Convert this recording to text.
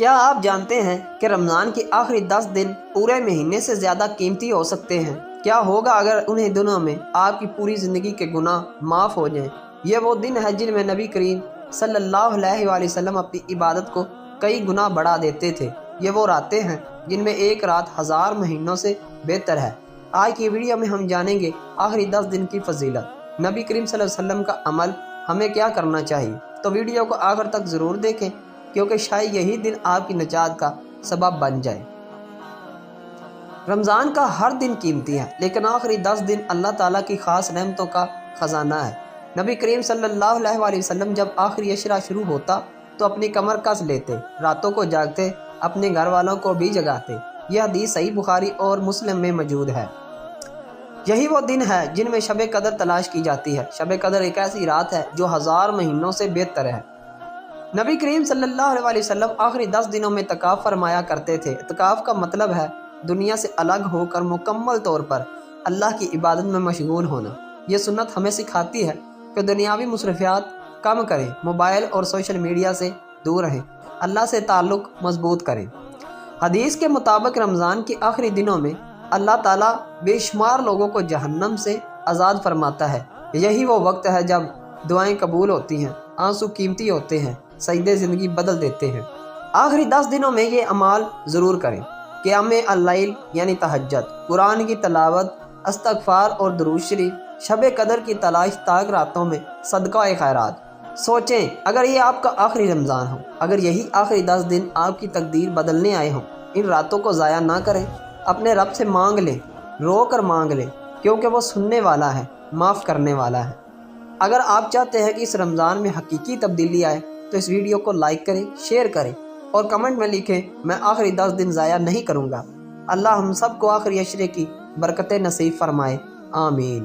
کیا آپ جانتے ہیں کہ رمضان کے آخری 10 دن پورے مہینے سے زیادہ قیمتی ہو سکتے ہیں؟ کیا ہوگا اگر انہیں دنوں میں آپ کی پوری زندگی کے گناہ معاف ہو جائیں؟ یہ وہ دن ہے جن میں نبی کریم صلی اللہ علیہ وآلہ وسلم اپنی عبادت کو کئی گنا بڑھا دیتے تھے۔ یہ وہ راتیں ہیں جن میں ایک رات 1000 مہینوں سے بہتر ہے۔ آج کی ویڈیو میں ہم جانیں گے آخری 10 دن کی فضیلت، نبی کریم صلی اللہ علیہ وسلم کا عمل، ہمیں کیا کرنا چاہیے۔ تو ویڈیو کو آخر تک ضرور دیکھیں کیونکہ شاید یہی دن آپ کی نجات کا سبب بن جائے۔ رمضان کا ہر دن قیمتی ہے، لیکن آخری 10 دن اللہ تعالیٰ کی خاص نعمتوں کا خزانہ ہے۔ نبی کریم صلی اللہ علیہ وآلہ وسلم جب آخری عشرہ شروع ہوتا تو اپنی کمر کس لیتے، راتوں کو جاگتے، اپنے گھر والوں کو بھی جگاتے۔ یہ حدیث صحیح بخاری اور مسلم میں موجود ہے۔ یہی وہ دن ہے جن میں شب قدر تلاش کی جاتی ہے۔ شب قدر ایک ایسی رات ہے جو 1000 مہینوں سے بہتر ہے۔ نبی کریم صلی اللہ علیہ وآلہ وسلم آخری 10 دنوں میں اعتکاف فرمایا کرتے تھے۔ اعتکاف کا مطلب ہے دنیا سے الگ ہو کر مکمل طور پر اللہ کی عبادت میں مشغول ہونا۔ یہ سنت ہمیں سکھاتی ہے کہ دنیاوی مصروفیات کم کریں، موبائل اور سوشل میڈیا سے دور رہیں، اللہ سے تعلق مضبوط کریں۔ حدیث کے مطابق رمضان کے آخری دنوں میں اللہ تعالیٰ بے شمار لوگوں کو جہنم سے آزاد فرماتا ہے۔ یہی وہ وقت ہے جب دعائیں قبول ہوتی ہیں، آنسو قیمتی ہوتے ہیں، سجدے زندگی بدل دیتے ہیں۔ آخری 10 دنوں میں یہ اعمال ضرور کریں: قیام اللیل یعنی تہجد، قرآن کی تلاوت، استغفار اور درود شریف، شب قدر کی تلاش، تاک راتوں میں صدقہ خیرات۔ سوچیں اگر یہ آپ کا آخری رمضان ہو، اگر یہی آخری 10 دن آپ کی تقدیر بدلنے آئے ہوں، ان راتوں کو ضائع نہ کریں، اپنے رب سے مانگ لیں، رو کر مانگ لیں، کیونکہ وہ سننے والا ہے، معاف کرنے والا ہے۔ اگر آپ چاہتے ہیں کہ اس رمضان میں حقیقی تبدیلی آئے تو اس ویڈیو کو لائک کریں، شیئر کریں اور کمنٹ میں لکھیں میں آخری 10 دن ضائع نہیں کروں گا۔ اللہ ہم سب کو آخری عشرے کی برکتیں نصیب فرمائے، آمین۔